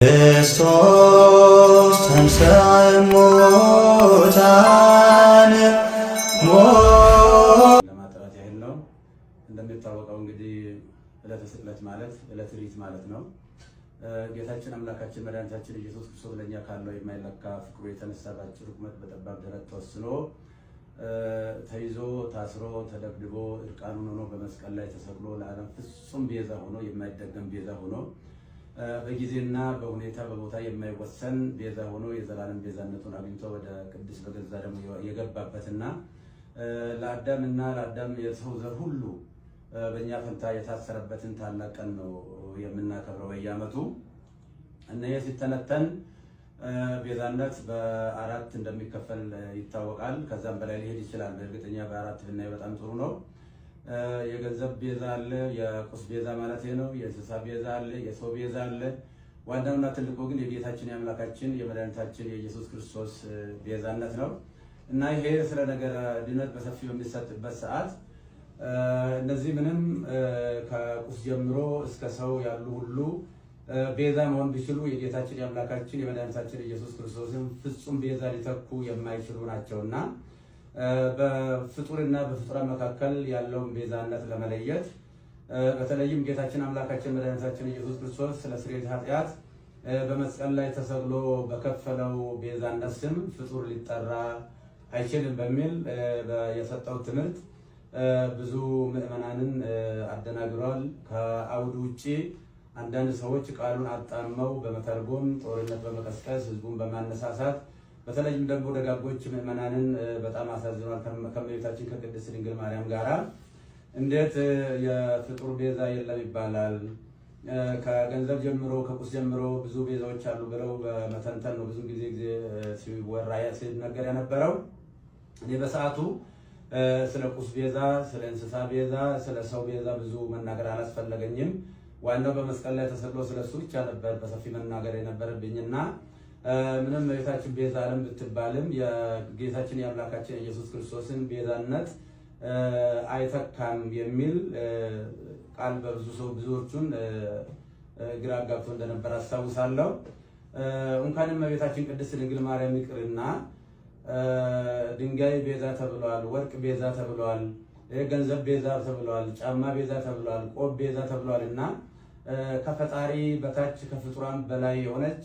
ክርስቶስ ተንሥአ እሙታን ለማጥራት ያህል ነው። እንደሚታወቀው እንግዲህ ዕለተ ስቅለት ማለት ዕለተ ሪት ማለት ነው። ጌታችን አምላካችን መድኃኒታችን ኢየሱስ ክርስቶስ ለኛ ካለው የማይለካ ፍቅሩ የተነሳ በአጭር ቁመት በጠባብ ደረት ተወስኖ ተይዞ ታስሮ ተደብድቦ እርቃኑን ሆኖ በመስቀል ላይ ተሰቅሎ ለዓለም ፍጹም ቤዛ ሆኖ የማይደገም ቤዛ ሆኖ በጊዜና በሁኔታ በቦታ የማይወሰን ቤዛ ሆኖ የዘላለም ቤዛነቱን አግኝቶ ወደ ቅድስ በገዛ ደግሞ የገባበትና ለአዳምና ለአዳም የሰው ዘር ሁሉ በእኛ ፈንታ የታሰረበትን ታላቅ ቀን ነው የምናከብረው በየዓመቱ። እነዚህ ሲተነተን ቤዛነት በአራት እንደሚከፈል ይታወቃል። ከዛም በላይ ሊሄድ ይችላል። በእርግጠኛ በአራት ብናይ በጣም ጥሩ ነው። የገንዘብ ቤዛ አለ፣ የቁስ ቤዛ ማለት ነው። የእንስሳ ቤዛ አለ፣ የሰው ቤዛ አለ። ዋናውና ትልቁ ግን የጌታችን የአምላካችን የመድኃኒታችን የኢየሱስ ክርስቶስ ቤዛነት ነው እና ይሄ ስለ ነገረ ድነት በሰፊው የሚሰጥበት ሰዓት እነዚህ ምንም ከቁስ ጀምሮ እስከ ሰው ያሉ ሁሉ ቤዛ መሆን ቢችሉ የጌታችን የአምላካችን የመድኃኒታችን ኢየሱስ ክርስቶስን ፍጹም ቤዛ ሊተኩ የማይችሉ ናቸውና በፍጡርና በፍጡራን መካከል ያለውን ቤዛነት ለመለየት በተለይም ጌታችን አምላካችን መድኃኒታችን ኢየሱስ ክርስቶስ ስለ ስርየት ኃጢአት በመስቀል ላይ ተሰቅሎ በከፈለው ቤዛነት ስም ፍጡር ሊጠራ አይችልም በሚል የሰጠው ትምህርት ብዙ ምዕመናንን አደናግሯል። ከአውዱ ውጪ አንዳንድ ሰዎች ቃሉን አጣመው በመተርጎም ጦርነት በመቀስቀስ ህዝቡን በማነሳሳት በተለይም ደግሞ ደጋጎች ምዕመናንን በጣም አሳዝኗል። ከእመቤታችን ከቅድስት ድንግል ማርያም ጋራ እንዴት የፍጡር ቤዛ የለም ይባላል? ከገንዘብ ጀምሮ ከቁስ ጀምሮ ብዙ ቤዛዎች አሉ ብለው በመተንተን ነው ብዙ ጊዜ ሲወራ ሲነገር የነበረው። እኔ በሰዓቱ ስለ ቁስ ቤዛ፣ ስለ እንስሳ ቤዛ፣ ስለ ሰው ቤዛ ብዙ መናገር አላስፈለገኝም። ዋናው በመስቀል ላይ ተሰቅሎ ስለሱ ብቻ ነበር በሰፊ መናገር የነበረብኝና ምንም እመቤታችን ቤዛ ዓለም ብትባልም የጌታችን የአምላካችን ኢየሱስ ክርስቶስን ቤዛነት አይተካም የሚል ቃል ብዙዎቹን ግራ አጋብቶ እንደነበር አስታውሳለሁ። እንኳንም እመቤታችን ቅድስት ድንግል ማርያም ይቅርና ድንጋይ ቤዛ ተብሏል፣ ወርቅ ቤዛ ተብሏል፣ ገንዘብ ቤዛ ተብሏል፣ ጫማ ቤዛ ተብሏል፣ ቆብ ቤዛ ተብሏል እና ከፈጣሪ በታች ከፍጡራን በላይ የሆነች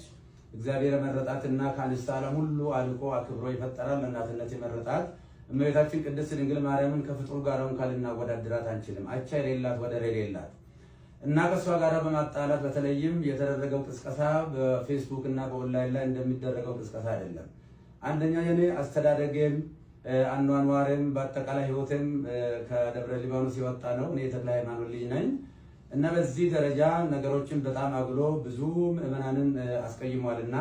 እግዚአብሔር መረጣትና ከአንስተ ዓለም ሁሉ አልቆ አክብሮ ይፈጠራል ለእናትነት የመረጣት እመቤታችን ቅድስት ድንግል ማርያምን ከፍጡር ጋር እንኳን ልናወዳድራት አንችልም። አቻ የሌላት ወደር የሌላት እና ከሷ ጋር በማጣላት በተለይም የተደረገው ቅስቀሳ በፌስቡክ እና በኦንላይን ላይ እንደሚደረገው ቅስቀሳ አይደለም። አንደኛ የኔ አስተዳደጌም አኗኗሬም በአጠቃላይ ህይወቴም ከደብረ ሊባኖስ የወጣ ነው። እኔ የተክለ ሃይማኖት ልጅ ነኝ እና በዚህ ደረጃ ነገሮችን በጣም አግሎ ብዙ ምዕመናንን አስቀይሟልና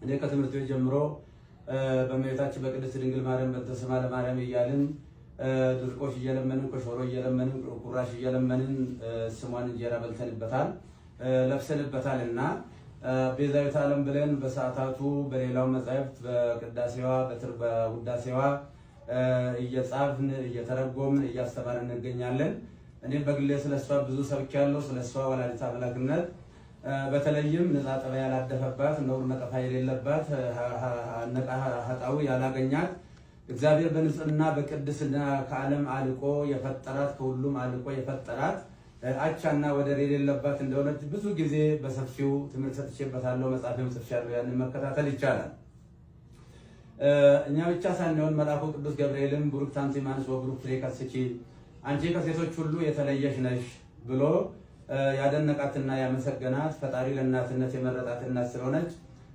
እኔ ከትምህርት ቤት ጀምሮ በእመቤታችን በቅድስት ድንግል ማርያም በተሰማ ለማርያም እያልን ድርቆሽ እየለመንን ኮሾሮ እየለመንን ቁራሽ እየለመንን ስሟን እንጀራ በልተንበታል ለብሰንበታልና ቤዛዊተ ዓለም ብለን በሰዓታቱ በሌላው መጻሕፍት በቅዳሴዋ በውዳሴዋ እየጻፍን እየተረጎምን እያስተማርን እንገኛለን። እኔም በግሌ ስለሷ ብዙ ሰብኬያለሁ። ስለሷ ወላዲተ አምላክነት በተለይም ንጻ ጠባይ ያላደፈባት ነውር ነቀፋ የሌለባት ነቃ ሀጣው ያላገኛት እግዚአብሔር በንጽህና በቅድስና ከዓለም አልቆ የፈጠራት ከሁሉም አልቆ የፈጠራት አቻና ወደር የሌለባት እንደሆነች ብዙ ጊዜ በሰፊው ትምህርት ሰጥቼበታለሁ። መጽሐፍም ጽፌያለሁ። ያንን መከታተል ይቻላል። እኛ ብቻ ሳንሆን መልአኩ ቅዱስ ገብርኤልም ቡሩክት አንቲ እምአንስት ወቡሩክ ፍሬ ከርሥኪ አንቺ ከሴቶች ሁሉ የተለየሽ ነሽ ብሎ ያደነቃትና ያመሰገናት ፈጣሪ ለእናትነት የመረጣት እናት ስለሆነች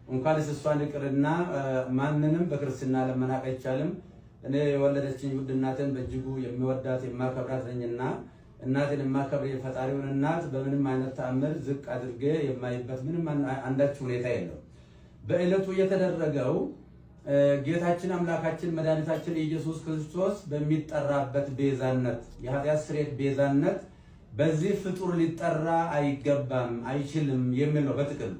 እንኳንስ እሷን ይቅርና ማንንም በክርስትና ለመናቅ አይቻልም። እኔ የወለደችኝ ውድ እናትን በእጅጉ የሚወዳት የማከብራት ነኝና እናትን የማከብር የፈጣሪውን እናት በምንም አይነት ተአምር ዝቅ አድርጌ የማይበት ምንም አንዳች ሁኔታ የለም። በዕለቱ የተደረገው ጌታችን አምላካችን መድኃኒታችን ኢየሱስ ክርስቶስ በሚጠራበት ቤዛነት የኃጢአት ስርየት ቤዛነት በዚህ ፍጡር ሊጠራ አይገባም አይችልም የሚል ነው በጥቅል።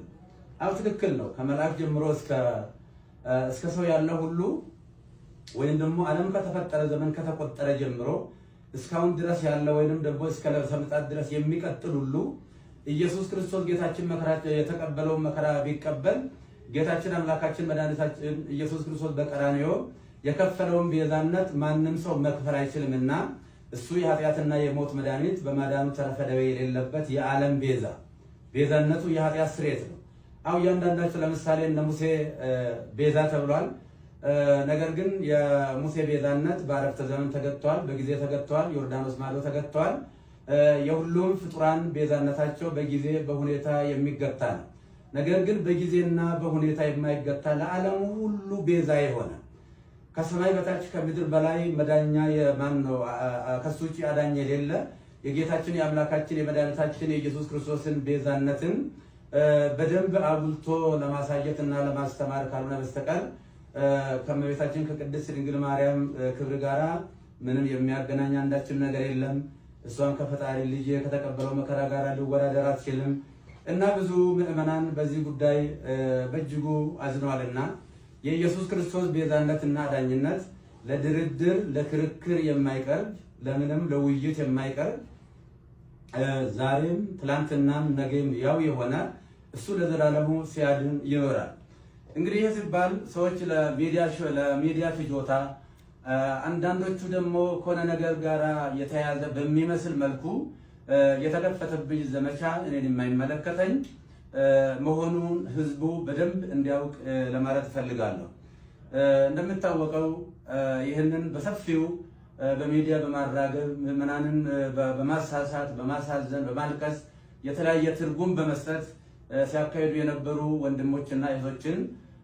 አው ትክክል ነው። ከመልአክ ጀምሮ እስከ ሰው ያለ ሁሉ ወይም ደግሞ ዓለም ከተፈጠረ ዘመን ከተቆጠረ ጀምሮ እስካሁን ድረስ ያለ ወይንም ደግሞ እስከ ለብሰ ምጽአት ድረስ የሚቀጥል ሁሉ ኢየሱስ ክርስቶስ ጌታችን መከራ የተቀበለውን መከራ ቢቀበል ጌታችን አምላካችን መድኃኒታችን ኢየሱስ ክርስቶስ በቀራንዮ የከፈለውን ቤዛነት ማንም ሰው መክፈል አይችልምና እሱ የኃጢአትና የሞት መድኃኒት በማዳኑ ተረፈ ደዌ የሌለበት የዓለም ቤዛነቱ የኃጢአት ስርየት ነው። አሁን እያንዳንዳቸው ለምሳሌ እነ ሙሴ ቤዛ ተብሏል። ነገር ግን የሙሴ ቤዛነት በአረፍተ ዘመን ተገጥተዋል፣ በጊዜ ተገጥተዋል፣ ዮርዳኖስ ማዶ ተገጥተዋል። የሁሉም ፍጡራን ቤዛነታቸው በጊዜ በሁኔታ የሚገታ ነው። ነገር ግን በጊዜና በሁኔታ የማይገታ ለዓለሙ ሁሉ ቤዛ የሆነ ከሰማይ በታች ከምድር በላይ መዳኛ የማን ነው? ከሱ ውጭ አዳኝ የሌለ የጌታችን የአምላካችን የመድኃኒታችን የኢየሱስ ክርስቶስን ቤዛነትን በደንብ አጉልቶ ለማሳየትና ለማስተማር ካልሆነ በስተቀር ከእመቤታችን ከቅድስት ድንግል ማርያም ክብር ጋራ ምንም የሚያገናኝ አንዳችም ነገር የለም። እሷም ከፈጣሪ ልጅ ከተቀበለው መከራ ጋር ሊወዳደር አትችልም እና ብዙ ምዕመናን በዚህ ጉዳይ በእጅጉ አዝነዋልና የኢየሱስ ክርስቶስ ቤዛነትና አዳኝነት ለድርድር ለክርክር የማይቀርብ ለምንም ለውይይት የማይቀርብ ዛሬም ትላንትናም ነገም ያው የሆነ እሱ ለዘላለሙ ሲያድን ይኖራል። እንግዲህ ይህ ሲባል ሰዎች ለሚዲያ ፍጆታ አንዳንዶቹ ደግሞ ከሆነ ነገር ጋር የተያያዘ በሚመስል መልኩ የተከፈተብኝ ዘመቻ እኔን የማይመለከተኝ መሆኑን ህዝቡ በደንብ እንዲያውቅ ለማለት እፈልጋለሁ። እንደምታወቀው ይህንን በሰፊው በሚዲያ በማራገብ ምዕመናንን በማሳሳት በማሳዘን በማልቀስ የተለያየ ትርጉም በመስጠት ሲያካሂዱ የነበሩ ወንድሞችና እህቶችን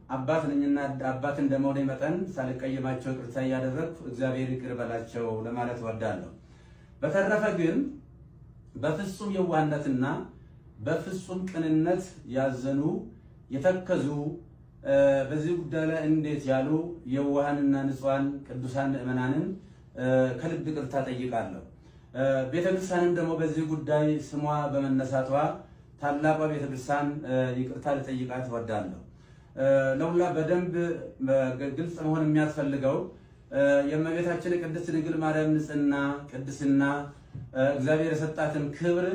አባት ነኝና አባት እንደመሆኔ መጠን ሳልቀይማቸው ይቅርታ እያደረግኩ እግዚአብሔር ይቅር በላቸው ለማለት እወዳለሁ። በተረፈ ግን በፍጹም የዋህነትና በፍጹም ቅንነት ያዘኑ የተከዙ በዚህ ጉዳይ ላይ እንዴት ያሉ የዋሃንና ንጹሃን ቅዱሳን ምዕመናንን ከልብ ይቅርታ ጠይቃለሁ። ቤተክርስቲያንም ደግሞ በዚህ ጉዳይ ስሟ በመነሳቷ ታላቋ ቤተክርስቲያን ይቅርታ ልጠይቃት እወዳለሁ። ለሁላ በደንብ ግልጽ መሆን የሚያስፈልገው የእመቤታችን ቅድስት ድንግል ማርያም ንጽሕና ቅድስና እግዚአብሔር የሰጣትን ክብር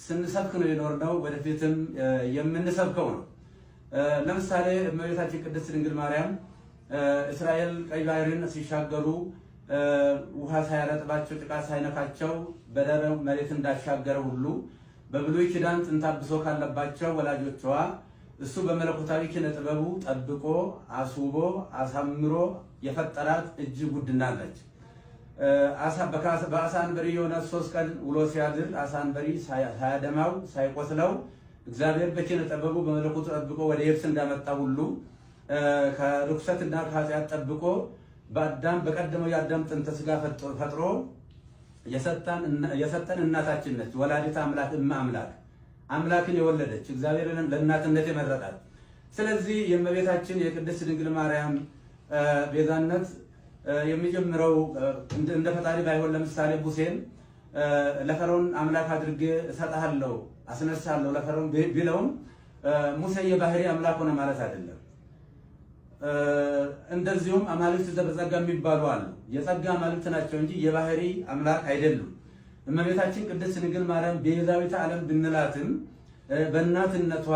ስንሰብክ ነው የኖርነው፣ ወደፊትም የምንሰብከው ነው። ለምሳሌ እመቤታችን ቅድስት ድንግል ማርያም እስራኤል ቀይ ባህርን ሲሻገሩ ውሃ ሳያረጥባቸው ጭቃ ሳይነካቸው በደረቅ መሬት እንዳሻገረ ሁሉ በብሉይ ኪዳን ጥንተ አብሶ ካለባቸው ወላጆቿ እሱ በመለኮታዊ ኪነ ጥበቡ ጠብቆ አስውቦ አሳምሮ የፈጠራት እጅግ ውድ ናለች። በአሳ አንበሪ የሆነ 3 ቀን ውሎ ሲያድር አሳ አንበሪ ሳያደማው ሳይቆስለው እግዚአብሔር በኪነ ጥበቡ በመለኮቱ ጠብቆ ወደ የብስ እንዳመጣ ሁሉ ከርኩሰትና ከኃጢአት ጠብቆ በአዳም በቀደመው የአዳም ጥንተ ስጋ ፈጥሮ የሰጠን እናታችን ነች። ወላዲተ አምላክ አምላክ አምላክን የወለደች እግዚአብሔርን ለእናትነት የመረጣት። ስለዚህ የእመቤታችን የቅድስት ድንግል ማርያም ቤዛነት የሚጀምረው እንደ ፈጣሪ ባይሆን ለምሳሌ ሙሴን ለፈርዖን አምላክ አድርጌ እሰጥሃለሁ አስነሳለሁ ለፈርዖን ቢለውም ሙሴ የባህሪ አምላክ ሆነ ማለት አይደለም። እንደዚሁም አማልክት ዘበጸጋ የሚባሉ አሉ። የጸጋ አማልክት ናቸው እንጂ የባህሪ አምላክ አይደሉም። እመቤታችን ቅድስት ድንግል ማርያም ቤዛዊተ ዓለም ብንላትም በእናትነቷ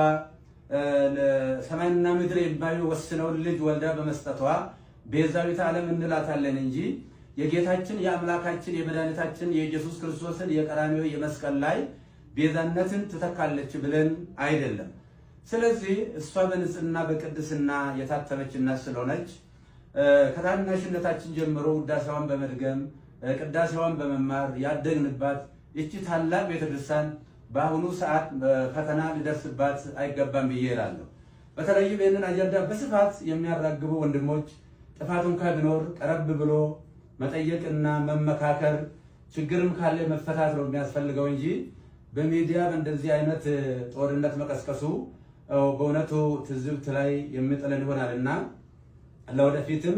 ሰማይና ምድር የማይወስነውን ልጅ ወልዳ በመስጠቷ ቤዛዊተ ዓለም እንላታለን እንጂ የጌታችን የአምላካችን የመድኃኒታችን የኢየሱስ ክርስቶስን የቀራንዮ የመስቀል ላይ ቤዛነትን ትተካለች ብለን አይደለም። ስለዚህ እሷ በንጽህና በቅድስና የታተመች እናት ስለሆነች ከታናሽነታችን ጀምሮ ውዳሴዋን በመድገም ቅዳሴዋን በመማር ያደግንባት ይቺ ታላቅ ቤተክርስቲያን በአሁኑ ሰዓት ፈተና ሊደርስባት አይገባም ብዬ እላለሁ። በተለይም ይህንን አጀንዳ በስፋት የሚያራግቡ ወንድሞች ጥፋት እንኳን ቢኖር ቀረብ ብሎ መጠየቅና መመካከር፣ ችግርም ካለ መፈታት ነው የሚያስፈልገው እንጂ በሚዲያ በእንደዚህ አይነት ጦርነት መቀስቀሱ በእውነቱ ትዝብት ላይ የሚጥለን ይሆናልና ለወደፊትም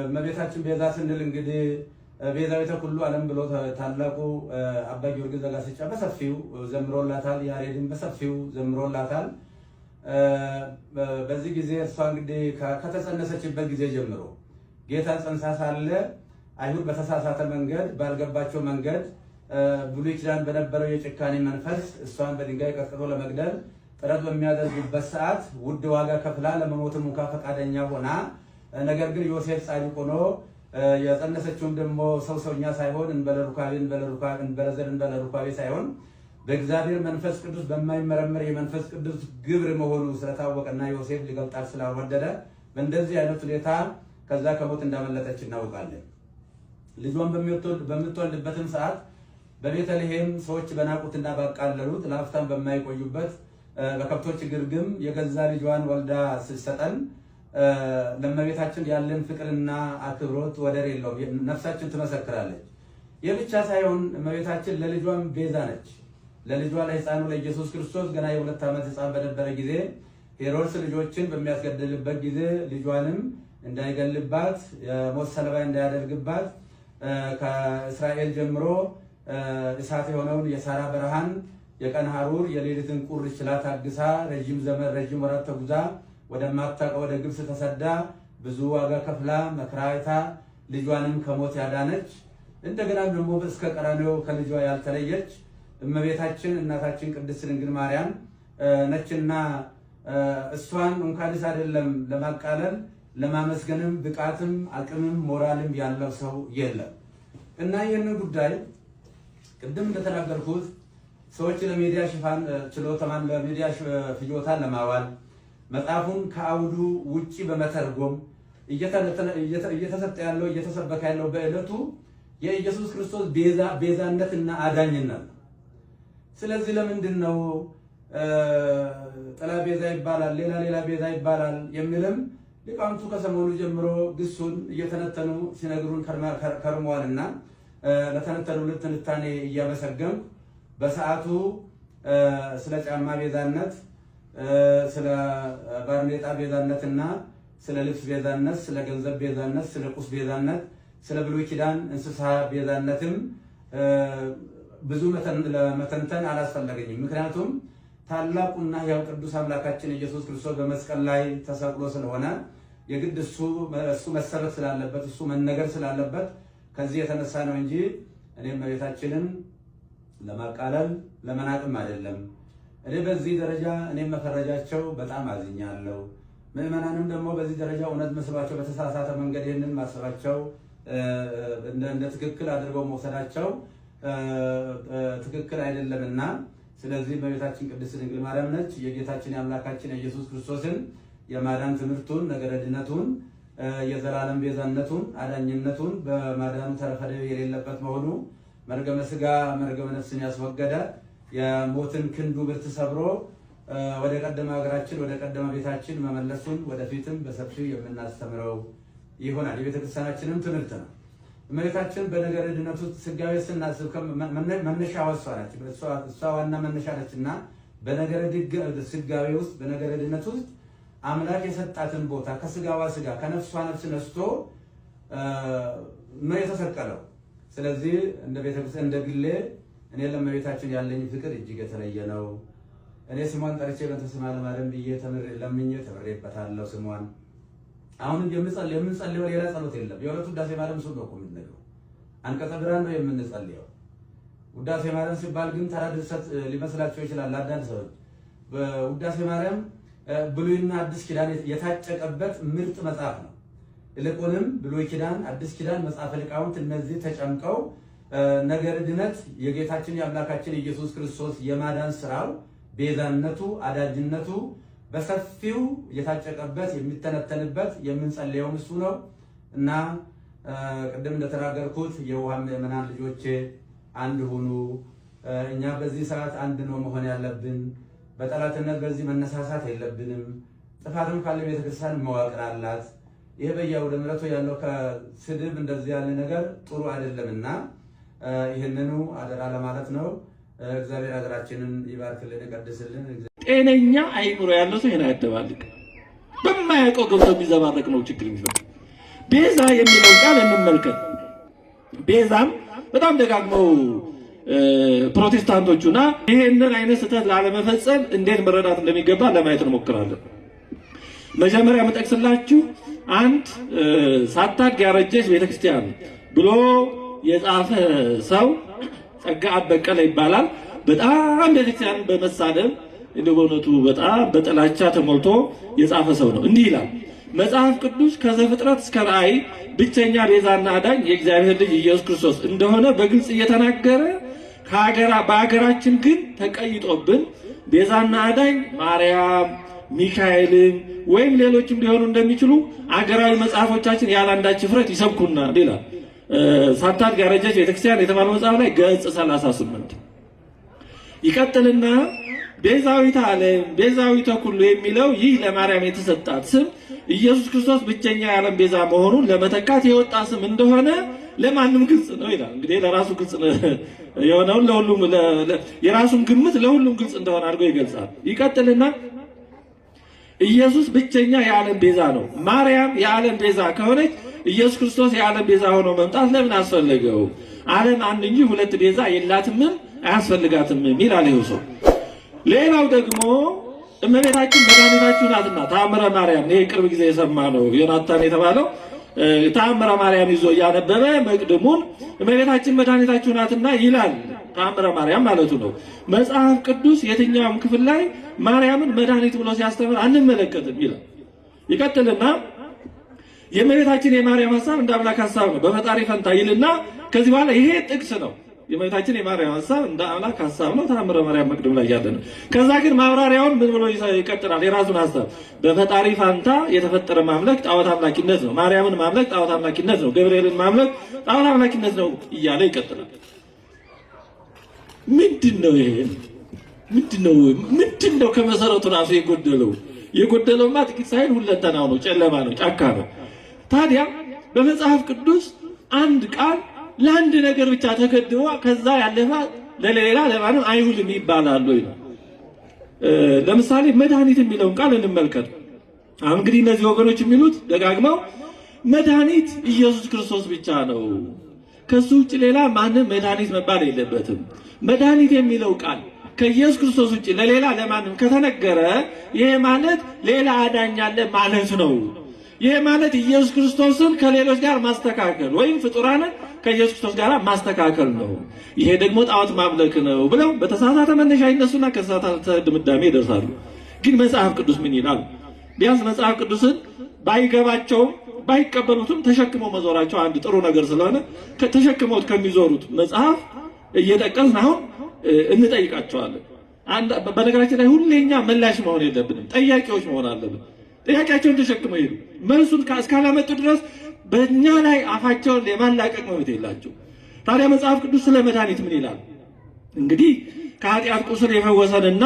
እመቤታችን ቤዛ ስንል እንግዲህ ቤዛዊተ ኩሉ ዓለም ብሎ ታላቁ አባ ጊዮርጊስ ዘጋስጫ በሰፊው ዘምሮላታል። ያሬድን በሰፊው ዘምሮላታል። በዚህ ጊዜ እሷ እንግዲህ ከተጸነሰችበት ጊዜ ጀምሮ ጌታ ጸንሳ ሳለ አይሁድ በተሳሳተ መንገድ ባልገባቸው መንገድ ብሉይ ኪዳን በነበረው የጭካኔ መንፈስ እሷን በድንጋይ ቀጥቅጦ ለመግደል ጥረት በሚያደርጉበት ሰዓት ውድ ዋጋ ከፍላ ለመሞትም እንኳ ፈቃደኛ ሆና ነገር ግን ዮሴፍ ጻድቅ ሆኖ የጸነሰችውም ደግሞ ሰውኛ ሳይሆን እንበለሩካቤ ሳይሆን በእግዚአብሔር መንፈስ ቅዱስ በማይመረመር የመንፈስ ቅዱስ ግብር መሆኑ ስለታወቀና ዮሴፍ ሊገልጣት ስላልወደደ በእንደዚህ አይነት ሁኔታ ከዛ ከሞት እንዳመለጠች እናውቃለን። ልጇን በምትወልድበትም ሰዓት በቤተልሔም ሰዎች በናቁትና ባቃለሉት ለአፍታም በማይቆዩበት በከብቶች ግርግም የገዛ ልጇን ወልዳ ስትሰጠን ለእመቤታችን ያለን ፍቅርና አክብሮት ወደር የለውም። ነፍሳችን ትመሰክራለች። ይህ ብቻ ሳይሆን እመቤታችን ለልጇም ቤዛ ነች። ለልጇ ለሕፃኑ ለኢየሱስ ክርስቶስ ገና የ2 ዓመት ሕፃን በነበረ ጊዜ ሄሮድስ ልጆችን በሚያስገድልበት ጊዜ ልጇንም እንዳይገልባት የሞት ሰለባ እንዳያደርግባት ከእስራኤል ጀምሮ እሳት የሆነውን የሳራ በረሃን የቀን ሐሩር የሌሊትን ቁር ችላ ታግሳ ረዥም ወራት ተጉዛ ወደማታውቀው ወደ ግብፅ ተሰዳ ብዙ ዋጋ ከፍላ መከራ አይታ ልጇንም ከሞት ያዳነች እንደገና ደግሞ እስከ ቀራንዮ ከልጇ ያልተለየች እመቤታችን እናታችን ቅድስት ድንግል ማርያም ነችና እሷን እንኳንስ አይደለም ለማቃለል ለማመስገንም ብቃትም አቅምም ሞራልም ያለው ሰው የለም። እና ይህንን ጉዳይ ቅድም እንደተናገርኩት ሰዎች ለሚዲያ ሽፋን ችሎታን ለሚዲያ ፍጆታን ለማዋል መጽሐፉን ከአውዱ ውጪ በመተርጎም እየተሰጠ ያለው እየተሰበከ ያለው በዕለቱ የኢየሱስ ክርስቶስ ቤዛነትና አዳኝነት ነው። ስለዚህ ለምንድን ነው ጥላ ቤዛ ይባላል፣ ሌላ ቤዛ ይባላል የሚልም ሊቃውንቱ ከሰሞኑ ጀምሮ ግሱን እየተነተኑ ሲነግሩን ከርመዋልና ለተነተኑልን ትንታኔ እያመሰገንኩ በሰዓቱ ስለ ጫማ ቤዛነት፣ ስለ ባርኔጣ ቤዛነትና ስለ ልብስ ቤዛነት፣ ስለ ገንዘብ ቤዛነት፣ ስለ ቁስ ቤዛነት፣ ስለ ብሉይ ኪዳን እንስሳ ቤዛነትም ብዙ ለመተንተን አላስፈለገኝም። ምክንያቱም ታላቁና ያው ቅዱስ አምላካችን ኢየሱስ ክርስቶስ በመስቀል ላይ ተሰቅሎ ስለሆነ የግድ እሱ መሰረት ስላለበት እሱ መነገር ስላለበት ከዚህ የተነሳ ነው እንጂ እኔም እመቤታችንን ለማቃለል ለመናቅም አይደለም። እኔ በዚህ ደረጃ እኔም መፈረጃቸው በጣም አዝኛለሁ። ምዕመናንም ደግሞ በዚህ ደረጃ እውነት መስሏቸው በተሳሳተ መንገድ ይህንን ማሰባቸው እንደ ትክክል አድርገው መውሰዳቸው ትክክል አይደለምና ስለዚህ እመቤታችን ቅድስት ድንግል ማርያም ነች የጌታችን የአምላካችን የኢየሱስ ክርስቶስን የማዳን ትምህርቱን ነገረ ድነቱን የዘላለም ቤዛነቱን አዳኝነቱን በማዳኑ ተረፈደ የሌለበት መሆኑ መርገመ ሥጋ መርገመ ነፍስን ያስወገደ የሞትን ክንዱ ብርት ሰብሮ ወደ ቀደመ ሀገራችን ወደ ቀደመ ቤታችን መመለሱን ወደፊትም በሰፊው የምናስተምረው ይሆናል። የቤተክርስቲያናችንም ትምህርት ነው። እመቤታችን በነገረ ድነቱ ሥጋዌ ስናስብ መነሻዋ እሷ ነች። እሷ ዋና መነሻ ነችና በነገረ ሥጋዌ ውስጥ በነገረ ድነት ውስጥ አምላክ የሰጣትን ቦታ ከሥጋዋ ሥጋ ከነፍሷ ነፍስ ነስቶ ነው የተሰቀለው። ስለዚህ እንደ ቤተክርስቲያን እንደ ግሌ እኔ ለእመቤታችን ያለኝ ፍቅር እጅግ የተለየ ነው። እኔ ስሟን ጠርቼ በእንተ ስማ ለማርያም ብዬ ለምኜ ተምሬበታለሁ ስሟን። አሁንም የምንጸልየው ሌላ ጸሎት የለም። የሁለቱ ውዳሴ ማርያም እሱን ነው እኮ የምንነግረው። አንቀጸ ብርሃን ነው የምንጸልየው። ውዳሴ ማርያም ሲባል ግን ተራ ድርሰት ሊመስላቸው ይችላል አንዳንድ ሰዎች። በውዳሴ ማርያም ብሉይና አዲስ ኪዳን የታጨቀበት ምርጥ መጽሐፍ ነው። ይልቁንም ብሉይ ኪዳን፣ አዲስ ኪዳን፣ መጽሐፈ ሊቃውንት እነዚህ ተጨምቀው ነገረ ድነት የጌታችን የአምላካችን የኢየሱስ ክርስቶስ የማዳን ስራው ቤዛነቱ አዳጅነቱ በሰፊው የታጨቀበት የሚተነተንበት የምንጸልየው እሱ ነው እና ቅድም እንደተናገርኩት የውሃ ምዕመናን ልጆቼ አንድ ሁኑ። እኛ በዚህ ሰዓት አንድ ነው መሆን ያለብን። በጠላትነት በዚህ መነሳሳት የለብንም። ጥፋትም ካለ ቤተክርስቲያን መዋቅር አላት። ይሄ በየአውደ ምሕረቱ ያለው ከስድብ እንደዚህ ያለ ነገር ጥሩ አይደለምና ይህንኑ አደራ ለማለት ነው። እግዚአብሔር ሀገራችንን ይባርክልን፣ ይቀድስልን። ጤነኛ አይምሮ ያለው ሰው ይሄን አያደባልቅ። በማያውቀው ገብቶ የሚዘባረቅ ነው ችግር የሚፈጥር። ቤዛ የሚለው ቃል እንመልከት። ቤዛም በጣም ደጋግመው ፕሮቴስታንቶቹና ይሄንን አይነት ስህተት ላለመፈጸም እንዴት መረዳት እንደሚገባ ለማየት እንሞክራለን። መጀመሪያ የምጠቅስላችሁ አንድ ሳታድግ ያረጀች ቤተክርስቲያን ብሎ የጻፈ ሰው ጸጋ አበቀለ ይባላል። በጣም ቤተክርስቲያን በመሳደብ በእውነቱ በጣም በጥላቻ ተሞልቶ የጻፈ ሰው ነው። እንዲህ ይላል መጽሐፍ ቅዱስ ከዘፍጥረት እስከ ራእይ ብቸኛ ቤዛና አዳኝ የእግዚአብሔር ልጅ ኢየሱስ ክርስቶስ እንደሆነ በግልጽ እየተናገረ በሀገራችን ግን ተቀይጦብን ቤዛና አዳኝ ማርያም፣ ሚካኤልን ወይም ሌሎችም ሊሆኑ እንደሚችሉ አገራዊ መጽሐፎቻችን ያላንዳች ፍረት ይሰብኩናል ይላል። ሳታድግ ያረጀች ቤተክርስቲያን የተባለው መጽሐፍ ላይ ገጽ 38 ይቀጥልና ቤዛዊተ ዓለም ቤዛዊተ ኩሉ የሚለው ይህ ለማርያም የተሰጣት ስም ኢየሱስ ክርስቶስ ብቸኛ የዓለም ቤዛ መሆኑን ለመተካት የወጣ ስም እንደሆነ ለማንም ግልጽ ነው ይላል። እንግዲህ ለራሱ ግልጽ የሆነውን ለሁሉም የራሱን ግምት ለሁሉም ግልጽ እንደሆነ አድርጎ ይገልጻል። ይቀጥልና ኢየሱስ ብቸኛ የዓለም ቤዛ ነው። ማርያም የዓለም ቤዛ ከሆነች ኢየሱስ ክርስቶስ የዓለም ቤዛ ሆኖ መምጣት ለምን አስፈለገው? ዓለም አንድ እንጂ ሁለት ቤዛ የላትምም አያስፈልጋትም ይላል ይኸው ሰው። ሌላው ደግሞ እመቤታችን መድኃኒታችን ናትና ተአምረ ማርያም ይሄ ቅርብ ጊዜ የሰማ ነው ዮናታን የተባለው ተአምረ ማርያም ይዞ እያነበበ መቅድሙን እመቤታችን መድኃኒታችን ናትና ይላል። ተአምረ ማርያም ማለቱ ነው። መጽሐፍ ቅዱስ የትኛውም ክፍል ላይ ማርያምን መድኃኒት ብሎ ሲያስተምር አንመለከትም ይላል። ይቀጥልና የእመቤታችን የማርያም ሐሳብ እንደ አምላክ ሐሳብ ነው በፈጣሪ ፈንታ ይልና ከዚህ በኋላ ይሄ ጥቅስ ነው። የእመቤታችን የማርያም ሐሳብ እንደ አምላክ ሐሳብ ነው። ተአምረ ማርያም መቅደም ላይ ያለ ነው። ከዛ ግን ማብራሪያውን ምን ብሎ ይቀጥላል? የራሱን ሐሳብ በፈጣሪ ፋንታ የተፈጠረ ማምለክ ጣዖት አምላኪነት ነው። ማርያምን ማምለክ ጣዖት አምላኪነት ነው። ገብርኤልን ማምለክ ጣዖት አምላኪነት ነው እያለ ይቀጥላል። ምንድነው ይሄ? ምንድነው ከመሰረቱ ራሱ የጎደለውማ ጥቂት ሳይሆን ሁለንተናው ነው። ጨለማ ነው፣ ጫካ ነው። ታዲያ በመጽሐፍ ቅዱስ አንድ ቃል ለአንድ ነገር ብቻ ተከድቦ ከዛ ያለፈ ለሌላ ለማንም አይውልም ይባላል ወይ? ለምሳሌ መድኃኒት የሚለውን ቃል እንመልከት። አሁን እንግዲህ እነዚህ ወገኖች የሚሉት ደጋግመው መድኃኒት ኢየሱስ ክርስቶስ ብቻ ነው፣ ከሱ ውጭ ሌላ ማንም መድኃኒት መባል የለበትም። መድኃኒት የሚለው ቃል ከኢየሱስ ክርስቶስ ውጭ ለሌላ ለማንም ከተነገረ ይሄ ማለት ሌላ አዳኝ አለ ማለት ነው። ይሄ ማለት ኢየሱስ ክርስቶስን ከሌሎች ጋር ማስተካከል ወይም ፍጡራንን ከኢየሱስ ክርስቶስ ጋር ማስተካከል ነው። ይሄ ደግሞ ጣዖት ማምለክ ነው ብለው በተሳሳተ መነሻ ይነሱና ከተሳሳተ ድምዳሜ ይደርሳሉ። ግን መጽሐፍ ቅዱስ ምን ይላል? ቢያንስ መጽሐፍ ቅዱስን ባይገባቸውም ባይቀበሉትም ተሸክመው መዞራቸው አንድ ጥሩ ነገር ስለሆነ ተሸክመውት ከሚዞሩት መጽሐፍ እየጠቀስን አሁን እንጠይቃቸዋለን። በነገራችን ላይ ሁሌኛ መላሽ መሆን የለብንም፣ ጠያቂዎች መሆን አለብን። ጥያቄያቸውን ተሸክመው ይሄዱ። መልሱን እስካላመጡ ድረስ በእኛ ላይ አፋቸውን የማላቀቅ መብት የላቸው። ታዲያ መጽሐፍ ቅዱስ ስለ መድኃኒት ምን ይላል? እንግዲህ ከኃጢአት ቁስል የፈወሰንና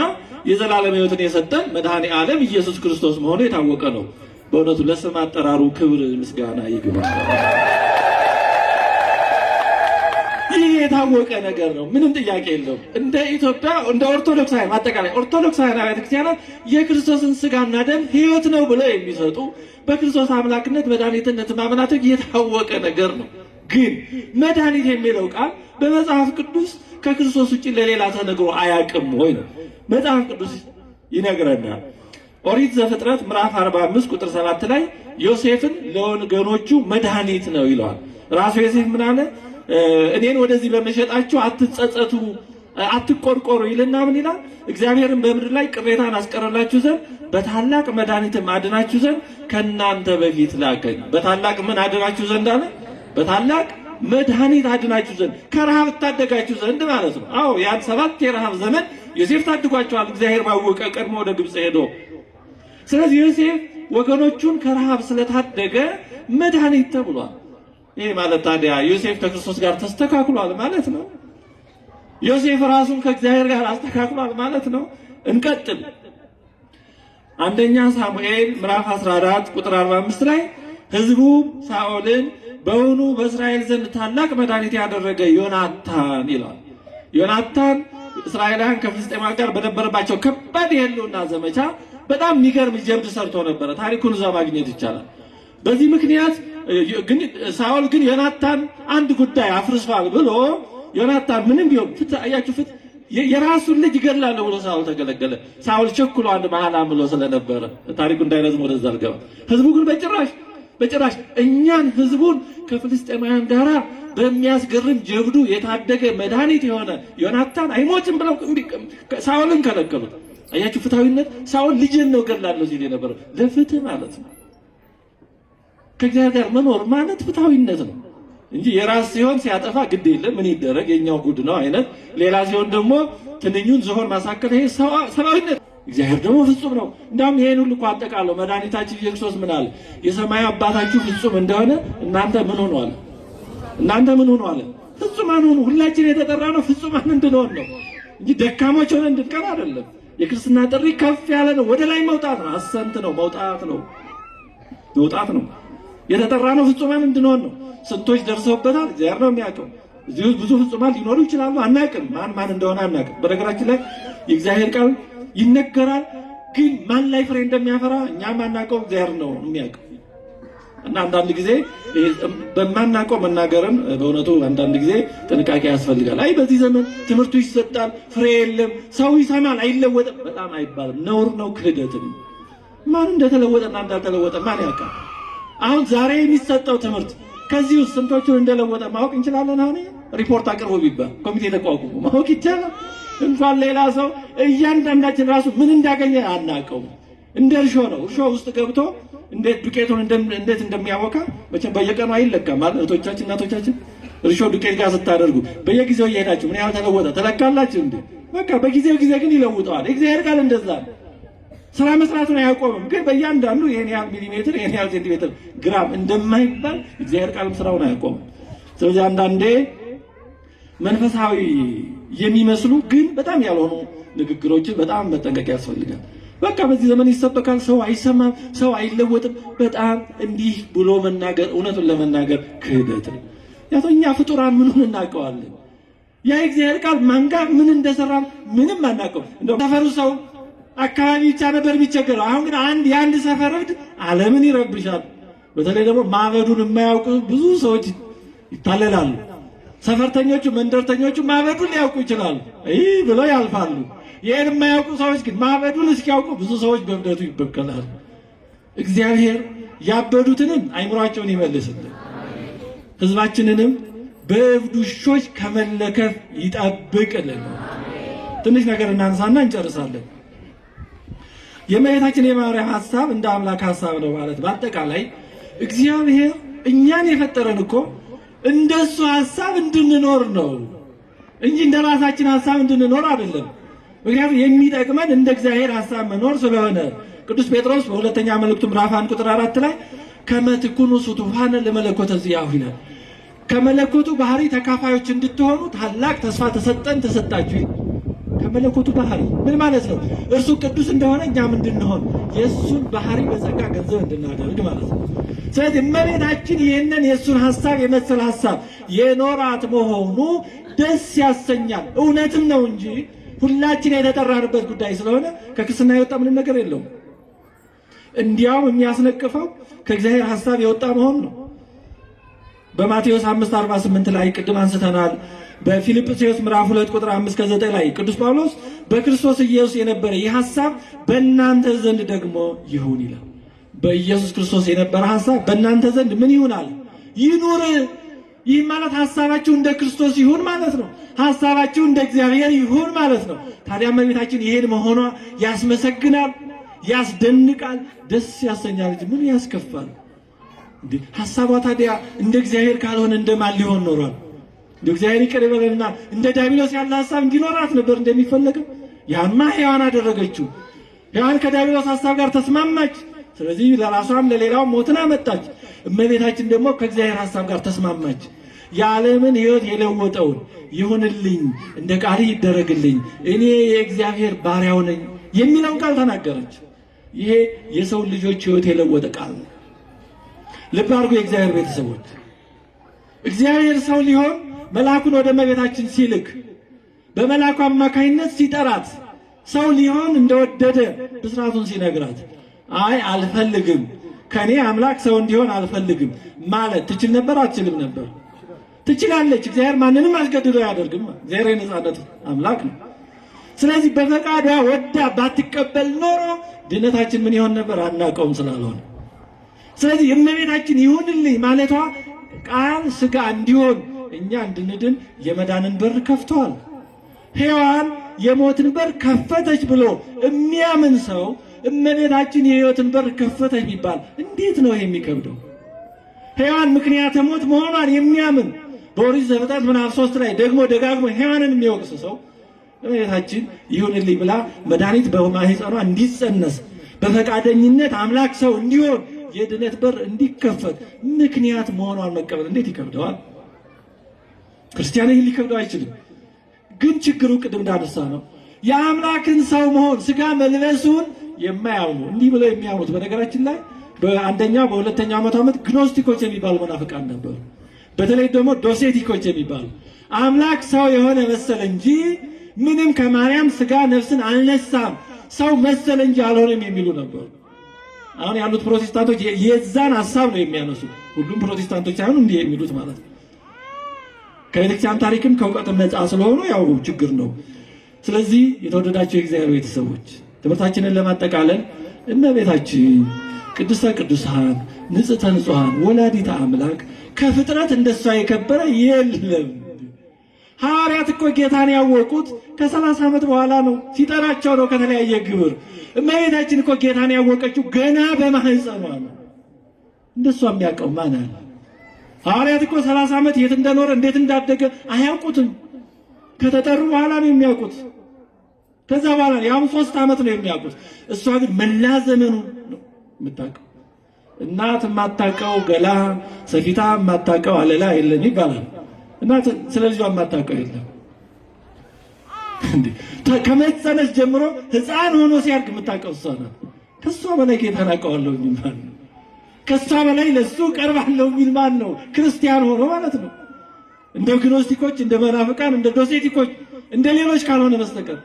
የዘላለም ሕይወትን የሰጠን መድኃኔ ዓለም ኢየሱስ ክርስቶስ መሆኑ የታወቀ ነው። በእውነቱ ለስም አጠራሩ ክብር ምስጋና ይግባው። ይህ የታወቀ ነገር ነው፣ ምንም ጥያቄ የለውም። እንደ ኢትዮጵያ እንደ ኦርቶዶክሳውያን አጠቃላይ ኦርቶዶክሳውያን ቤተክርስቲያናት የክርስቶስን ስጋና ደም ሕይወት ነው ብለው የሚሰጡ በክርስቶስ አምላክነት መድኃኒትነት ማመናቸው የታወቀ ነገር ነው። ግን መድኃኒት የሚለው ቃል በመጽሐፍ ቅዱስ ከክርስቶስ ውጭ ለሌላ ተነግሮ አያውቅም ወይ ነው መጽሐፍ ቅዱስ ይነግረናል። ኦሪት ዘፍጥረት ምዕራፍ 45 ቁጥር 7 ላይ ዮሴፍን ለወገኖቹ መድኃኒት ነው ይለዋል። ራሱ ዮሴፍ ምን አለ? እኔን ወደዚህ በመሸጣችሁ አትጸጸቱ፣ አትቆርቆሩ ይልና ምን ይላል? እግዚአብሔርን በምድር ላይ ቅሬታን አስቀረላችሁ ዘንድ በታላቅ መድኃኒትም አድናችሁ ዘንድ ከእናንተ በፊት ላከኝ። በታላቅ ምን አድናችሁ ዘንድ አለ? በታላቅ መድኃኒት አድናችሁ ዘንድ፣ ከረሃብ ታደጋችሁ ዘንድ ማለት ነው። አዎ ያን 7 የረሃብ ዘመን ዮሴፍ ታድጓቸዋል፣ እግዚአብሔር ባወቀ ቀድሞ ወደ ግብፅ ሄዶ። ስለዚህ ዮሴፍ ወገኖቹን ከረሃብ ስለታደገ መድኃኒት ተብሏል። ይሄ ማለት ታዲያ ዮሴፍ ከክርስቶስ ጋር ተስተካክሏል ማለት ነው? ዮሴፍ ራሱን ከእግዚአብሔር ጋር አስተካክሏል ማለት ነው? እንቀጥል። አንደኛ ሳሙኤል ምዕራፍ 14 ቁጥር 45 ላይ ሕዝቡ ሳኦልን በውኑ በእስራኤል ዘንድ ታላቅ መድኃኒት ያደረገ ዮናታን ይላል። ዮናታን እስራኤላውያን ከፍልስጤማውያን ጋር በነበረባቸው ከባድ የህልውና ዘመቻ በጣም የሚገርም ጀብድ ሰርቶ ነበረ። ታሪኩን እዛ ማግኘት ይቻላል። በዚህ ምክንያት ግን ሳኦል ግን ዮናታን አንድ ጉዳይ አፍርሷል ብሎ ዮናታን ምንም ቢሆን ፍት የራሱን ልጅ ይገድላለሁ ብሎ ሳኦል ተገለገለ። ሳኦል ቸኩሎ አንድ መሐላ ብሎ ስለነበረ ታሪኩ እንዳይረዝም ወደዛ አልገባ። ህዝቡ ግን በጭራሽ በጭራሽ እኛን ህዝቡን ከፍልስጤማውያን ጋር በሚያስገርም ጀብዱ የታደገ መድኃኒት የሆነ ዮናታን አይሞትም ብለው ሳኦልን ከለከሉት። አያችሁ ፍትሐዊነት። ሳኦል ልጅን ነው ገላለሁ ሲል የነበረው ለፍትህ ማለት ነው። ከእግዚአብሔር ጋር መኖር ማለት ፍትሐዊነት ነው እንጂ የራስ ሲሆን ሲያጠፋ ግድ የለም ምን ይደረግ የኛው ጉድ ነው አይነት፣ ሌላ ሲሆን ደግሞ ትንኙን ዝሆን ማሳከል፣ ይሄ ሰብአዊነት። እግዚአብሔር ደግሞ ፍጹም ነው። እንዳውም ይሄን ሁሉ እኮ አጠቃለው መድኃኒታችን ኢየሱስ ክርስቶስ ምን አለ? የሰማዩ አባታችሁ ፍጹም እንደሆነ እናንተ ምን ሆኑ አለ? እናንተ ምን ሆኑ አለ? ፍጹማን ሆኑ። ሁላችን የተጠራ ነው ፍጹማን እንድንሆን ነው እንጂ ደካሞች ሆነን እንድንቀር አይደለም። የክርስትና ጥሪ ከፍ ያለ ነው። ወደ ላይ መውጣት ነው። አሰንት ነው። መውጣት ነው። የተጠራ ነው ፍጹማን እንድንሆን ነው። ስንቶች ደርሰውበታል። እግዚአብሔር ነው የሚያውቀው። እዚህ ብዙ ፍጹማን ሊኖሩ ይችላሉ። አናውቅም። ማን እንደሆነ አናውቅም። በነገራችን ላይ የእግዚአብሔር ቃል ይነገራል፣ ግን ማን ላይ ፍሬ እንደሚያፈራ እኛም አናውቀው። እግዚአብሔር ነው የሚያውቀው። እና አንዳንድ ጊዜ በማናውቀው መናገርን በእውነቱ አንዳንድ ጊዜ ጥንቃቄ ያስፈልጋል። አይ በዚህ ዘመን ትምህርቱ ይሰጣል፣ ፍሬ የለም፣ ሰው ይሰማል፣ አይለወጥም፣ በጣም አይባልም። ነውር ነው፣ ክህደትም። ማን እንደተለወጠና እንዳልተለወጠ ማን ያውቃል? አሁን ዛሬ የሚሰጠው ትምህርት ከዚህ ውስጥ ስንቶቹን እንደለወጠ ማወቅ እንችላለን? አሁን ሪፖርት አቅርቦ ቢባል ኮሚቴ ተቋቁሞ ማወቅ ይቻላል። እንኳን ሌላ ሰው እያንዳንዳችን ራሱ ምን እንዳገኘ አናውቀውም። እንደ እርሾ ነው። እርሾ ውስጥ ገብቶ እንዴት ዱቄቱን እንዴት እንደሚያወካ መቼም በየቀኑ አይለካም ማለት እህቶቻችን እናቶቻችን እርሾ ዱቄት ጋር ስታደርጉ በየጊዜው እየሄዳችሁ ምን ያህል ተለወጠ ተለካላችሁ እንዴ? በቃ በጊዜው ጊዜ ግን ይለውጠዋል። እግዚአብሔር ቃል እንደዛ ነው። ስራ መስራቱን አያቆምም፣ ግን በእያንዳንዱ ይሄን ያህል ሚሊሜትር ይሄን ያህል ሴንቲሜትር ግራም እንደማይባል እግዚአብሔር ቃልም ስራውን አያቆምም። ስለዚህ አንዳንዴ መንፈሳዊ የሚመስሉ ግን በጣም ያልሆኑ ንግግሮችን በጣም መጠንቀቅ ያስፈልጋል። በቃ በዚህ ዘመን ይሰበካል፣ ሰው አይሰማም፣ ሰው አይለወጥም። በጣም እንዲህ ብሎ መናገር እውነቱን ለመናገር ክህደት ነው። እኛ ፍጡራን ምኑን እናውቀዋለን? ያ እግዚአብሔር ቃል ማንጋ ምን እንደሰራ ምንም አናውቀው። እንደው ሰፈሩ ሰው አካባቢ ብቻ ነበር የሚቸገረው። አሁን ግን የአንድ ሰፈር እብድ ዓለምን ይረብሻል። በተለይ ደግሞ ማበዱን የማያውቁ ብዙ ሰዎች ይታለላሉ። ሰፈርተኞቹ መንደርተኞቹ ማበዱን ሊያውቁ ይችላሉ፣ ይህ ብለው ያልፋሉ። ይህን የማያውቁ ሰዎች ግን ማበዱን እስኪያውቁ ብዙ ሰዎች በእብደቱ ይበከላሉ። እግዚአብሔር ያበዱትንም አይምሯቸውን ይመልስልን፣ ህዝባችንንም በእብድ ውሾች ከመለከፍ ይጠብቅልን። ትንሽ ነገር እናንሳና እንጨርሳለን። የእመቤታችን የማርያም ሐሳብ እንደ አምላክ ሐሳብ ነው ማለት በአጠቃላይ እግዚአብሔር እኛን የፈጠረን እኮ እንደሱ ሐሳብ እንድንኖር ነው እንጂ እንደ ራሳችን ሐሳብ እንድንኖር አይደለም። ምክንያቱም የሚጠቅመን እንደ እግዚአብሔር ሐሳብ መኖር ስለሆነ ቅዱስ ጴጥሮስ በሁለተኛ መልእክቱ ምዕራፍ 1 ቁጥር 4 ላይ ከመ ትኩኑ ሱቱፋነ ለመለኮተ ዚአሁ ይላል። ከመለኮቱ ባህሪ ተካፋዮች እንድትሆኑ ታላቅ ተስፋ ተሰጣችሁ። ከመለኮቱ ባህሪ ምን ማለት ነው? እርሱ ቅዱስ እንደሆነ እኛም እንድንሆን የእሱን ባህሪ በጸጋ ገንዘብ እንድናደርግ ማለት ነው። ስለዚህ እመቤታችን ይህንን የእሱን ሐሳብ የመሰለ ሐሳብ የኖራት መሆኑ ደስ ያሰኛል። እውነትም ነው እንጂ ሁላችን የተጠራንበት ጉዳይ ስለሆነ ከክርስትና የወጣ ምንም ነገር የለውም። እንዲያውም የሚያስነቅፈው ከእግዚአብሔር ሐሳብ የወጣ መሆኑ ነው። በማቴዎስ 5:48 ላይ ቅድም አንስተናል። በፊልጵስዩስ ምዕራፍ 2 ቁጥር 5-9 ላይ ቅዱስ ጳውሎስ በክርስቶስ ኢየሱስ የነበረ ይህ ሐሳብ በእናንተ ዘንድ ደግሞ ይሁን ይላል። በኢየሱስ ክርስቶስ የነበረ ሐሳብ በእናንተ ዘንድ ምን ይሆናል? ይኑር። ይህ ማለት ሐሳባችሁ እንደ ክርስቶስ ይሁን ማለት ነው። ሐሳባችሁ እንደ እግዚአብሔር ይሁን ማለት ነው። ታዲያ እመቤታችን ይሄን መሆኗ ያስመሰግናል፣ ያስደንቃል፣ ደስ ያሰኛል እንጂ ምን ያስከፋል? ሐሳቧ ታዲያ እንደ እግዚአብሔር ካልሆነ እንደማን ሊሆን ኖሯል? እንደ እግዚአብሔር ይቅር ይበለንና እንደ ዲያብሎስ ያለ ሐሳብ እንዲኖራት ነበር እንደሚፈለገው። ያማ ሔዋን አደረገችው። ሔዋን ከዲያብሎስ ሐሳብ ጋር ተስማማች። ስለዚህ ለራሷም ለሌላው ሞትን አመጣች። እመቤታችን ደግሞ ከእግዚአብሔር ሐሳብ ጋር ተስማማች። የዓለምን ሕይወት የለወጠውን ይሁንልኝ፣ እንደ ቃል ይደረግልኝ፣ እኔ የእግዚአብሔር ባሪያው ነኝ የሚለውን ቃል ተናገረች። ይሄ የሰው ልጆች ሕይወት የለወጠ ቃል ነው። ልብ አድርጎ የእግዚአብሔር ቤተሰቦች፣ እግዚአብሔር ሰው ሊሆን መልአኩን ወደ እመቤታችን ሲልክ በመልአኩ አማካይነት ሲጠራት ሰው ሊሆን እንደወደደ ብስራቱን ሲነግራት አይ አልፈልግም፣ ከኔ አምላክ ሰው እንዲሆን አልፈልግም ማለት ትችል ነበር? አትችልም ነበር? ትችላለች። እግዚአብሔር ማንንም አስገድዶ አያደርግም። እግዚአብሔር የነጻነት አምላክ ነው። ስለዚህ በፈቃዷ ወዳ ባትቀበል ኖሮ ድነታችን ምን ይሆን ነበር? አናውቀውም ስላልሆነ። ስለዚህ እመቤታችን ይሁንልኝ ማለቷ ቃል ሥጋ እንዲሆን እኛ እንድንድን የመዳንን በር ከፍተዋል። ሔዋን የሞትን በር ከፈተች ብሎ የሚያምን ሰው እመቤታችን የሕይወትን በር ከፈተች ቢባል እንዴት ነው የሚከብደው? ሔዋን ምክንያተ ሞት መሆኗን የሚያምን በኦሪት ዘፍጥረት ምዕራፍ 3 ላይ ደግሞ ደጋግሞ ሔዋንን የሚወቅስ ሰው እመቤታችን ይሁንልኝ ብላ መድኃኒት በማኅፀኗ እንዲጸነስ በፈቃደኝነት አምላክ ሰው እንዲሆን የድነት በር እንዲከፈት ምክንያት መሆኗን መቀበል እንዴት ይከብደዋል? ክርስቲያን ይህን ሊከብደው አይችልም። ግን ችግሩ ቅድም እንዳነሳ ነው የአምላክን ሰው መሆን ሥጋ መልበሱን የማያምኑ እንዲህ ብለው የሚያምኑት በነገራችን ላይ በአንደኛው በሁለተኛው መቶ ዓመት ግኖስቲኮች የሚባሉ መናፍቃን ነበሩ። በተለይ ደግሞ ዶሴቲኮች የሚባሉ አምላክ ሰው የሆነ መሰለ እንጂ ምንም ከማርያም ሥጋ ነፍስን አልነሳም፣ ሰው መሰለ እንጂ አልሆነም የሚሉ ነበሩ። አሁን ያሉት ፕሮቴስታንቶች የዛን ሐሳብ ነው የሚያነሱት። ሁሉም ፕሮቴስታንቶች ሳይሆኑ እንዲህ የሚሉት ማለት ነው። ከቤተክርስቲያን ታሪክም ከእውቀትም ነፃ ስለሆኑ ያው ችግር ነው። ስለዚህ የተወደዳቸው የእግዚአብሔር ቤተሰቦች ትምህርታችንን ለማጠቃለል እመቤታችን ቅድስተ ቅዱሳን ንጽሕተ ንጹሐን ወላዲተ አምላክ ከፍጥረት እንደሷ የከበረ የለም። ሐዋርያት እኮ ጌታን ያወቁት ከ30 ዓመት በኋላ ነው። ሲጠራቸው ነው ከተለያየ ግብር። እመቤታችን እኮ ጌታን ያወቀችው ገና በማህፀኗ ነው። እንደሷ የሚያውቀው ማን አለ? ሐዋርያት እኮ 30 ዓመት የት እንደኖረ እንዴት እንዳደገ አያውቁትም። ከተጠሩ በኋላ ነው የሚያውቁት። ከዛ በኋላ ያው 3 ዓመት ነው የሚያውቁት። እሷ ግን መላ ዘመኑ ነው የምታውቀው። እናት የማታውቀው ገላ ሰፊታ የማታውቀው አለላ የለም ይባላል። እናት ስለዚህ የማታውቀው የለም። ከመጸነስ ጀምሮ ሕፃን ሆኖ ሲያድግ የምታውቀው እሷ ናት። ከሷ በላይ ጌታን አውቀዋለሁ የሚል ማን ነው? ከሷ በላይ ለሱ ቀርባለሁ የሚል ማን ነው? ክርስቲያን ሆኖ ማለት ነው። እንደ ግኖስቲኮች፣ እንደ መናፍቃን፣ እንደ ዶሴቲኮች፣ እንደ ሌሎች ካልሆነ በስተቀር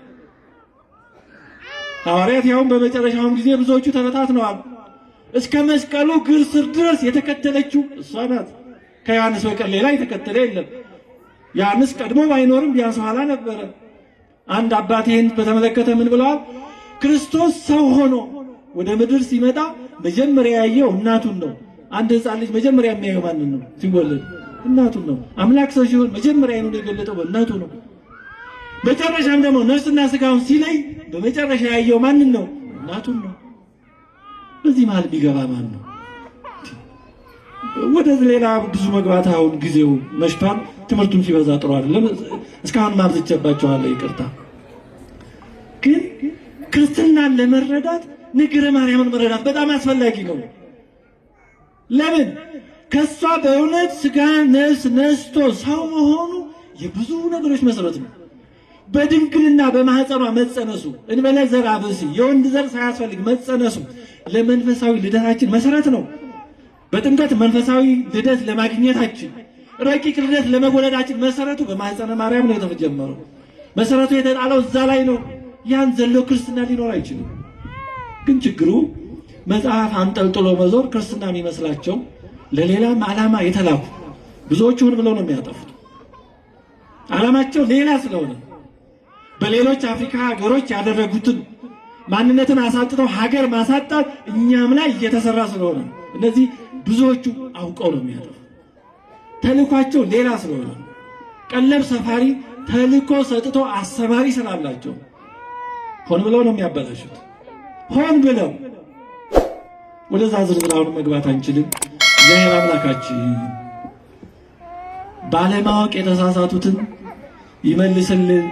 ሐዋርያት ያውን በመጨረሻውም ጊዜ ብዙዎቹ ተበታትነዋል። እስከ መስቀሉ ግር ስር ድረስ የተከተለችው እሷ ናት። ከዮሐንስ በቀር ሌላ የተከተለ የለም። ዮሐንስ ቀድሞ ባይኖርም ቢያንስ ኋላ ነበረ። አንድ አባቴን በተመለከተ ምን ብለዋል? ክርስቶስ ሰው ሆኖ ወደ ምድር ሲመጣ መጀመሪያ ያየው እናቱን ነው። አንድ ሕፃን ልጅ መጀመሪያ የሚያየው ማንን ነው? ሲወለድ እናቱን ነው። አምላክ ሰው ሲሆን መጀመሪያ አይኑን የገለጠው በእናቱ ነው። መጨረሻም ደግሞ ነፍስና ሥጋውን ሲለይ በመጨረሻ ያየው ማንን ነው? እናቱን ነው። በዚህ መሃል ቢገባ ማን ነው? ወደ ሌላ ብዙ መግባት አሁን ጊዜው መሽቷል። ትምህርቱም ሲበዛ ጥሩ አይደለም። እስካሁን ማርዝቼባቸዋለሁ፣ ይቅርታ። ግን ክርስትናን ለመረዳት ነገረ ማርያምን መረዳት በጣም አስፈላጊ ነው። ለምን? ከሷ በእውነት ሥጋ ነፍስ ነስቶ ሰው መሆኑ የብዙ ነገሮች መሰረት ነው። በድንግልና በማህፀኗ መጸነሱ እንበለ ዘር አብሲ የወንድ ዘር ሳያስፈልግ መጸነሱ ለመንፈሳዊ ልደታችን መሰረት ነው። በጥምቀት መንፈሳዊ ልደት ለማግኘታችን ረቂቅ ልደት ለመወለዳችን መሰረቱ በማህፀነ ማርያም ነው የተጀመረው። መሰረቱ የተጣለው እዛ ላይ ነው። ያን ዘሎ ክርስትና ሊኖር አይችልም። ግን ችግሩ መጽሐፍ አንጠልጥሎ መዞር ክርስትና የሚመስላቸው ለሌላም ዓላማ የተላኩ ብዙዎቹ ምን ብለው ነው የሚያጠፉት? ዓላማቸው ሌላ ስለሆነ በሌሎች አፍሪካ ሀገሮች ያደረጉትን ማንነትን አሳጥተው ሀገር ማሳጣት እኛም ላይ እየተሰራ ስለሆነ እነዚህ ብዙዎቹ አውቀው ነው የሚያጠፉት። ተልኳቸው ሌላ ስለሆነ ቀለብ ሰፋሪ ተልኮ ሰጥቶ አሰማሪ ስላላቸው ሆን ብለው ነው የሚያበላሹት። ሆን ብለው ወደዛ ዝርዝር አሁን መግባት አንችልም። እግዚአብሔር አምላካችን ባለማወቅ የተሳሳቱትን ይመልስልን፣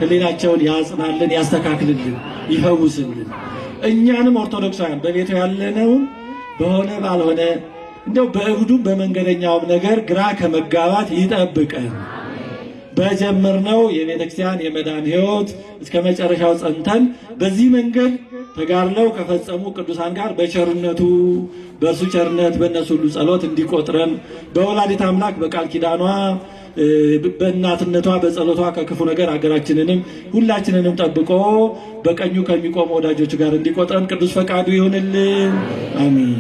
ሕሊናቸውን ያጽናልን፣ ያስተካክልልን፣ ይፈውስልን። እኛንም ኦርቶዶክሳውያን በቤቱ ያለነውን በሆነ ባልሆነ እንደው በእብዱም በመንገደኛውም ነገር ግራ ከመጋባት ይጠብቀን። በጀመርነው የቤተክርስቲያን የመዳን ሕይወት እስከ መጨረሻው ጸንተን በዚህ መንገድ ተጋድለው ከፈጸሙ ቅዱሳን ጋር በቸርነቱ በእርሱ ቸርነት በእነሱ ሁሉ ጸሎት እንዲቆጥረን በወላዲት አምላክ በቃል ኪዳኗ በእናትነቷ በጸሎቷ ከክፉ ነገር አገራችንንም ሁላችንንም ጠብቆ በቀኙ ከሚቆሙ ወዳጆች ጋር እንዲቆጥረን ቅዱስ ፈቃዱ ይሁንልን። አሜን።